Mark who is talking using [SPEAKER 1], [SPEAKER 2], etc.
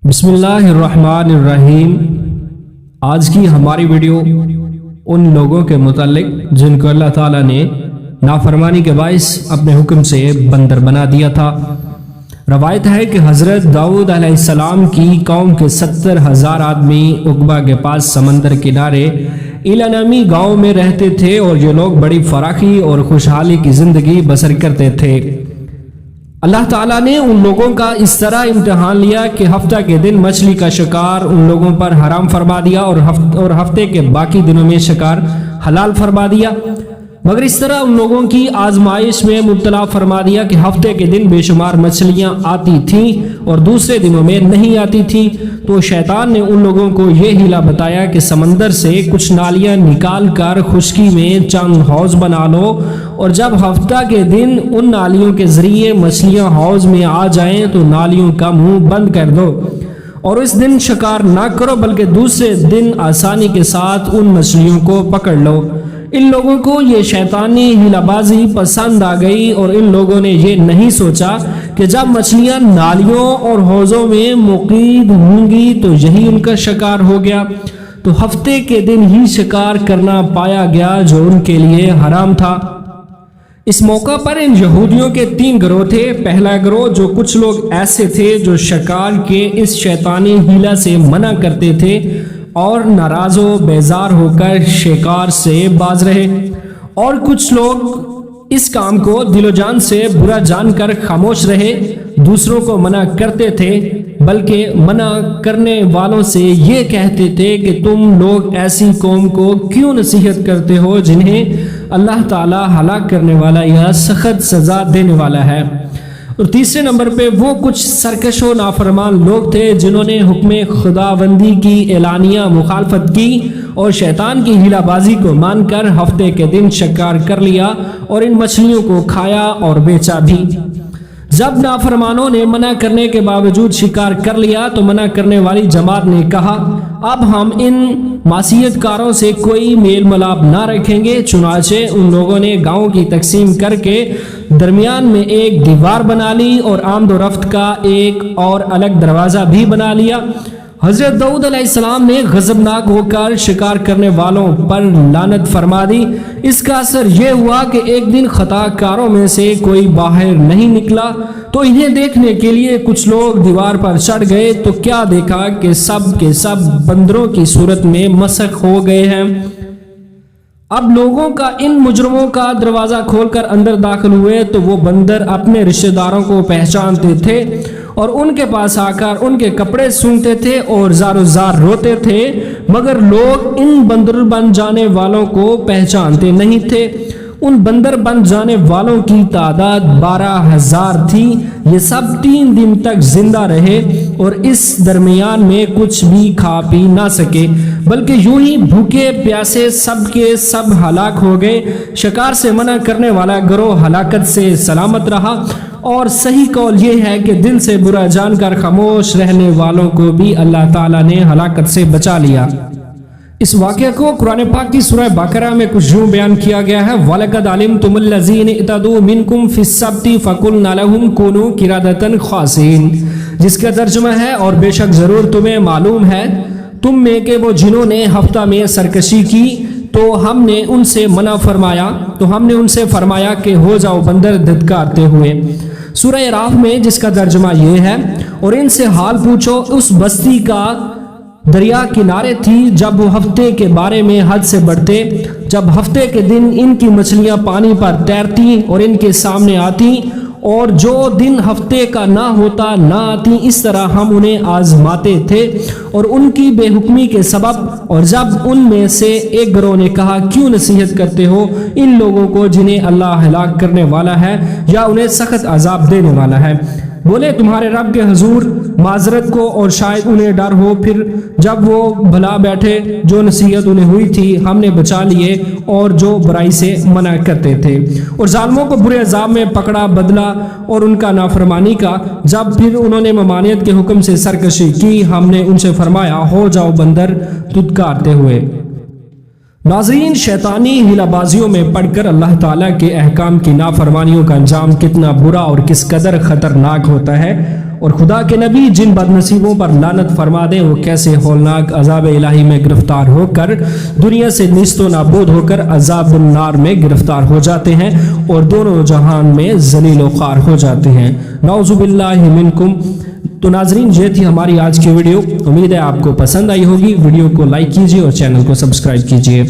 [SPEAKER 1] بسم اللہ الرحمن الرحیم۔ آج کی ہماری ویڈیو ان لوگوں کے متعلق جن کو اللہ تعالیٰ نے نافرمانی کے باعث اپنے حکم سے بندر بنا دیا تھا۔ روایت ہے کہ حضرت داؤد علیہ السلام کی قوم کے 70,000 آدمی عقبہ کے پاس سمندر کنارے ایلا نامی گاؤں میں رہتے تھے، اور یہ لوگ بڑی فراخی اور خوشحالی کی زندگی بسر کرتے تھے۔ اللہ تعالیٰ نے ان لوگوں کا اس طرح امتحان لیا کہ ہفتہ کے دن مچھلی کا شکار ان لوگوں پر حرام فرما دیا اور ہفتے کے باقی دنوں میں شکار حلال فرما دیا، مگر اس طرح ان لوگوں کی آزمائش میں مبتلا فرما دیا کہ ہفتے کے دن بے شمار مچھلیاں آتی تھیں اور دوسرے دنوں میں نہیں آتی تھیں۔ تو شیطان نے ان لوگوں کو یہ ہیلا بتایا کہ سمندر سے کچھ نالیاں نکال کر خشکی میں چند حوض بنا لو، اور جب ہفتہ کے دن ان نالیوں کے ذریعے مچھلیاں حوض میں آ جائیں تو نالیوں کا منہ بند کر دو، اور اس دن شکار نہ کرو بلکہ دوسرے دن آسانی کے ساتھ ان مچھلیوں کو پکڑ لو۔ ان لوگوں کو یہ شیطانی ہیلا بازی پسند آ گئی، اور ان لوگوں نے یہ نہیں سوچا کہ جب مچھلیاں نالیوں اور حوضوں میں مقید ہوں گی تو یہی ان کا شکار ہو گیا، تو ہفتے کے دن ہی شکار کرنا پایا گیا جو ان کے لیے حرام تھا۔ اس موقع پر ان یہودیوں کے 3 گروہ تھے۔ پہلا گروہ جو کچھ لوگ ایسے تھے جو شکار کے اس شیطانی ہیلا سے منع کرتے تھے اور ناراض و بیزار ہو کر شکار سے باز رہے، اور کچھ لوگ اس کام کو دل و جان سے برا جان کر خاموش رہے، دوسروں کو منع کرتے تھے، بلکہ منع کرنے والوں سے یہ کہتے تھے کہ تم لوگ ایسی قوم کو کیوں نصیحت کرتے ہو جنہیں اللہ تعالیٰ ہلاک کرنے والا یا سخت سزا دینے والا ہے۔ اور تیسرے نمبر پہ وہ کچھ سرکش و نافرمان لوگ تھے جنہوں نے حکم خداوندی کی اعلانیہ مخالفت کی اور شیطان کی ہیلا بازی کو مان کر ہفتے کے دن شکار کر لیا اور ان مچھلیوں کو کھایا اور بیچا بھی۔ جب نافرمانوں نے منع کرنے کے باوجود شکار کر لیا تو منع کرنے والی جماعت نے کہا اب ہم ان معصیت کاروں سے کوئی میل ملاپ نہ رکھیں گے۔ چنانچہ ان لوگوں نے گاؤں کی تقسیم کر کے درمیان میں ایک دیوار بنا لی اور آمد و رفت کا ایک اور الگ دروازہ بھی بنا لیا۔ حضرت داؤد علیہ السلام نے غضبناک ہو کر شکار کرنے والوں پر لعنت فرما دی۔ اس کا اثر یہ ہوا کہ ایک دن خطا کاروں میں سے کوئی باہر نہیں نکلا، تو انہیں دیکھنے کے لیے کچھ لوگ دیوار پر چڑھ گئے تو کیا دیکھا کہ سب کے سب بندروں کی صورت میں مسخ ہو گئے ہیں۔ اب لوگوں کا ان مجرموں کا دروازہ کھول کر اندر داخل ہوئے تو وہ بندر اپنے رشتہ داروں کو پہچانتے تھے اور ان کے پاس آ کر ان کے کپڑے سونگتے تھے اور زار و زار روتے تھے، مگر لوگ ان بندر بن جانے والوں کو پہچانتے نہیں تھے۔ ان بندر بن جانے والوں کی تعداد 12,000 تھی۔ یہ سب 3 دن تک زندہ رہے اور اس درمیان میں کچھ بھی کھا پی نہ سکے، بلکہ یوں ہی بھوکے پیاسے سب کے سب ہلاک ہو گئے۔ شکار سے منع کرنے والا گروہ ہلاکت سے سلامت رہا، اور صحیح قول یہ ہے کہ دل سے برا جان کر خاموش رہنے والوں کو بھی اللہ تعالیٰ نے ہلاکت سے بچا لیا۔ اس واقعہ کو قرآن پاک کی سورہ بقرہ میں کچھ یوں بیان کیا گیا ہے وَلَقَدْ عَلِمْتُمُ الَّذِينَ اعْتَدُوا مِنْكُمْ فِي السَّبْتِ فَقُلْنَا لَهُمْ كُونُوا قِرَدَةً خَاسِئِينَ، جس کا ترجمہ ہے اور بے شک ضرور تمہیں معلوم ہے تم میں کہ وہ جنہوں نے ہفتہ میں سرکشی کی تو ہم نے ان سے فرمایا کہ ہو جاؤ بندر دھتکارتے ہوئے۔ سورہ اعراف میں جس کا ترجمہ یہ ہے اور ان سے حال پوچھو اس بستی کا دریا کنارے تھی جب وہ ہفتے کے بارے میں حد سے بڑھتے، جب ہفتے کے دن ان کی مچھلیاں پانی پر تیرتی اور ان کے سامنے آتی، اور جو دن ہفتے کا نہ ہوتا نہ آتی، اس طرح ہم انہیں آزماتے تھے اور ان کی بے حکمی کے سبب۔ اور جب ان میں سے ایک گروہ نے کہا کیوں نصیحت کرتے ہو ان لوگوں کو جنہیں اللہ ہلاک کرنے والا ہے یا انہیں سخت عذاب دینے والا ہے، بولے تمہارے رب کے حضور معذرت کو اور شاید انہیں ڈر ہو۔ پھر جب وہ بھلا بیٹھے جو نصیحت انہیں ہوئی تھی ہم نے بچا لیے، اور جو برائی سے منع کرتے تھے، اور ظالموں کو برے عذاب میں پکڑا بدلا اور ان کا نافرمانی کا۔ جب پھر انہوں نے ممانعت کے حکم سے سرکشی کی ہم نے ان سے فرمایا ہو جاؤ بندر دھتکارتے ہوئے۔ ناظرین، شیطانی ہیلا بازیوں میں پڑھ کر اللہ تعالیٰ کے احکام کی نافرمانیوں کا انجام کتنا برا اور کس قدر خطرناک ہوتا ہے، اور خدا کے نبی جن بدنصیبوں پر لعنت فرما دیں وہ کیسے ہولناک عذاب الہی میں گرفتار ہو کر دنیا سے نیست و نابود ہو کر عذاب النار میں گرفتار ہو جاتے ہیں اور دونوں جہان میں ذلیل و خوار ہو جاتے ہیں۔ نعوذ باللہ منکم۔ تو ناظرین یہ تھی ہماری آج کی ویڈیو، امید ہے آپ کو پسند آئی ہوگی۔ ویڈیو کو لائک کیجیے اور چینل کو سبسکرائب کیجیے۔